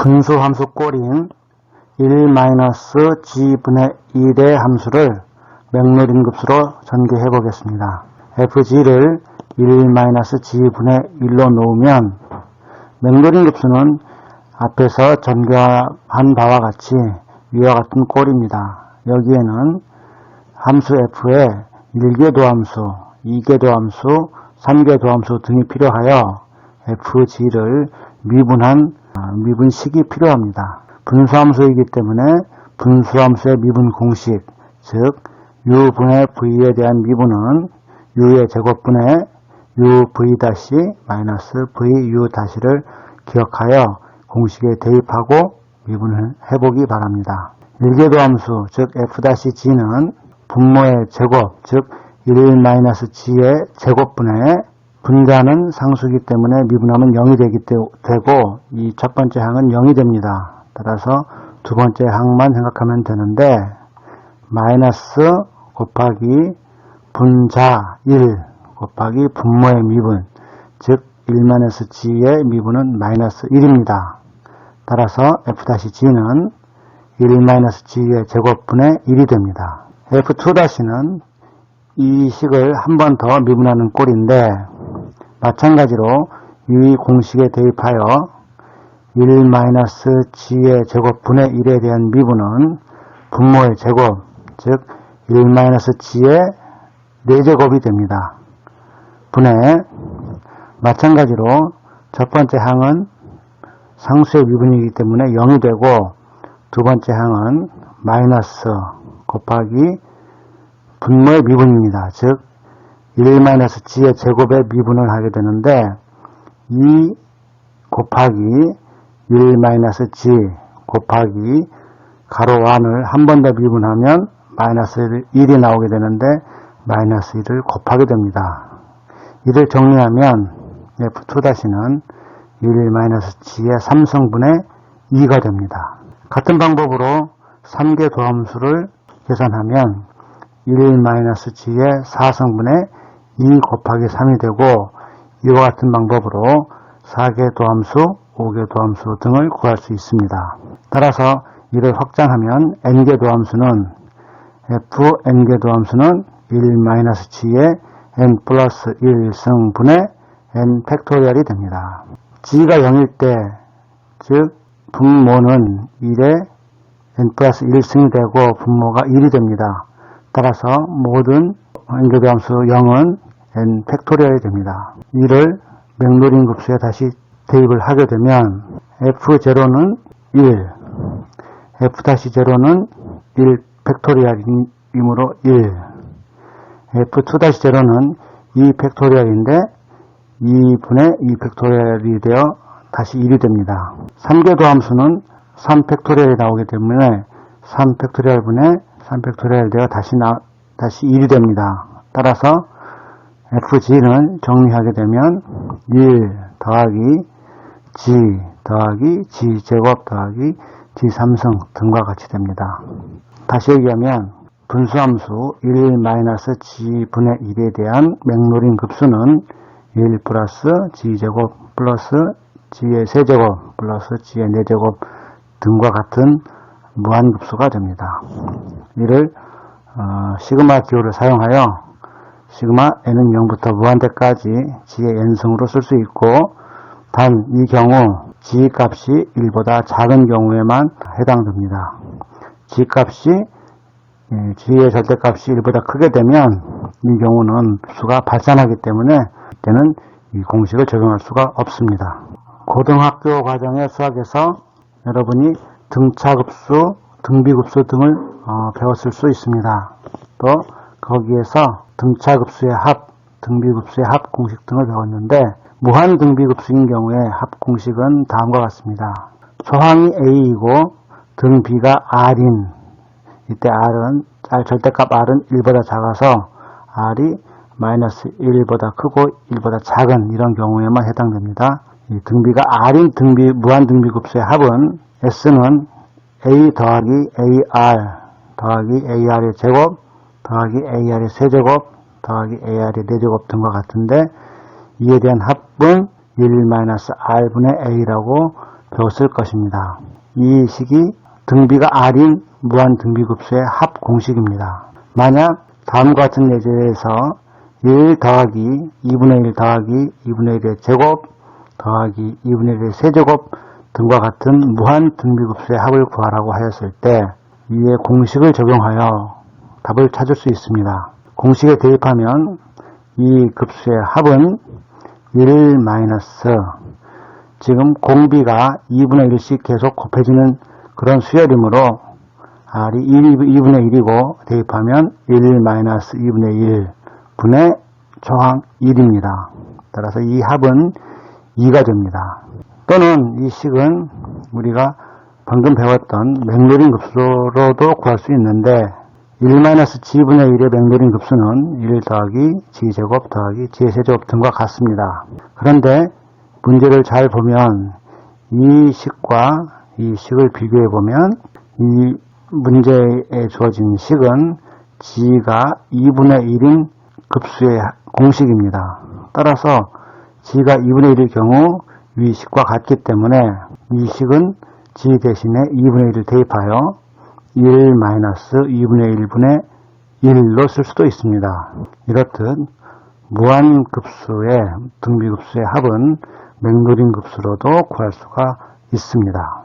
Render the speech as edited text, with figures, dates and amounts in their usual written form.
분수함수 꼴인 1-g분의 1의 함수를 맥노린급수로 전개해 보겠습니다. fg를 1-g분의 1로 놓으면 맥노린급수는 앞에서 전개한 바와 같이 위와 같은 꼴입니다. 여기에는 함수 f에 1개 도함수, 2개 도함수, 3개 도함수 등이 필요하여 fg를 미분식이 필요합니다. 분수함수이기 때문에 분수함수의 미분 공식, 즉 u분의 v에 대한 미분은 u의 제곱분의 uv 다시 마이너스 vu 다시를 기억하여 공식에 대입하고 미분을 해보기 바랍니다. 1개 도함수, 즉 f-g는 분모의 제곱, 즉 1-g의 제곱분의 분자는 상수이기 때문에 미분하면 0이 되고 이 첫 번째 항은 0이 됩니다. 따라서 두 번째 항만 생각하면 되는데 마이너스 곱하기 분자 1 곱하기 분모의 미분, 즉 1-g의 미분은 마이너스 1입니다. 따라서 f-g는 1-g의 제곱분의 1이 됩니다. f2-는 이 식을 한 번 더 미분하는 꼴인데 마찬가지로 이 공식에 대입하여 1-g의 제곱분의 1에 대한 미분은 분모의 제곱, 즉 1-g의 4제곱이 됩니다. 분의 마찬가지로 첫 번째 항은 상수의 미분이기 때문에 0이 되고 두 번째 항은 마이너스 곱하기 분모의 미분입니다. 즉 1-g의 제곱의 미분을 하게 되는데 2 곱하기 1-g 곱하기 가로 안을 한 번 더 미분하면 마이너스 1이 나오게 되는데 마이너스 1을 곱하게 됩니다. 이를 정리하면 f2-는 1-g의 3승분의 2가 됩니다. 같은 방법으로 3개 도함수를 계산하면 1-g의 4승분의 2 곱하기 3이 되고 이와 같은 방법으로 4개 도함수, 5개 도함수 등을 구할 수 있습니다. 따라서 이를 확장하면 n개 도함수는 fn개 도함수는 1-g의 n 플러스 1승분의 n 팩토리얼이 됩니다. g가 0일 때, 즉 분모는 1에 n 플러스 1승이 되고 분모가 1이 됩니다. 따라서 모든 n개 도함수 0은 n 팩토리얼이 됩니다. 이를 맥노린급수에 다시 대입을 하게 되면 f0는 1, f-0는 1 팩토리얼이므로 1, f2-0는 2 팩토리얼인데 2분의 2 팩토리얼이 되어 다시 1이 됩니다. 3개 도함수는 3 팩토리얼이 나오기 때문에 3 팩토리얼분의 3 팩토리얼 되어 다시 1이 됩니다. 따라서 fg는 정리하게 되면 1 더하기 g 더하기 g제곱 더하기 g3승 등과 같이 됩니다. 다시 얘기하면 분수함수 1-g분의 1에 대한 맥노린 급수는 1 플러스 g제곱 플러스 g의 세제곱 플러스 g의 4제곱 등과 같은 무한급수가 됩니다. 이를 시그마 기호를 사용하여 시그마 n은 0부터 무한대까지 g의 n승으로 쓸 수 있고 단 이 경우 g 값이 1보다 작은 경우에만 해당됩니다. g 값이 g의 절대값이 1보다 크게 되면 이 경우는 수가 발산하기 때문에 이때는 이 공식을 적용할 수가 없습니다. 고등학교 과정의 수학에서 여러분이 등차급수, 등비급수 등을 배웠을 수 있습니다. 또 거기에서 등차급수의 합, 등비급수의 합 공식 등을 배웠는데 무한등비급수인 경우에 합 공식은 다음과 같습니다. 소항이 a이고 등비가 r인 이때 절대값 r은 1보다 작아서 r이 마이너스 1보다 크고 1보다 작은 이런 경우에만 해당됩니다. 이 등비가 r인 무한등비급수의 합은 s는 a 더하기 ar 더하기 ar의 제곱 더하기 ar의 세제곱 더하기 ar의 4제곱 등과 같은데 이에 대한 합은 1-r분의 a라고 배웠을 것입니다. 이 식이 등비가 R인 무한등비급수의 합 공식입니다. 만약 다음과 같은 예제에서 1 더하기 2분의 1 더하기 2분의 1의 제곱 더하기 2분의 1의 세제곱 등과 같은 무한등비급수의 합을 구하라고 하였을 때 이에 공식을 적용하여 답을 찾을 수 있습니다. 공식에 대입하면 이 급수의 합은 1 마이너스 지금 공비가 2분의 1씩 계속 곱해지는 그런 수열이므로 R이 2분의 1이고 대입하면 1 마이너스 2분의 1 분의 조항 1입니다. 따라서 이 합은 2가 됩니다. 또는 이 식은 우리가 방금 배웠던 맥로린 급수로도 구할 수 있는데 1-g분의 1의 맥로린 급수는 1 더하기 g제곱 더하기 g의 세제곱 등과 같습니다. 그런데 문제를 잘 보면 이 식과 이 식을 비교해 보면 이 문제에 주어진 식은 g가 2분의 1인 급수의 공식입니다. 따라서 g가 2분의 1일 경우 위 식과 같기 때문에 이 식은 g 대신에 2분의 1을 대입하여 1-2분의 1분의 1로 쓸 수도 있습니다. 이렇듯 무한급수의 등비급수의 합은 맥로린 급수로도 구할 수가 있습니다.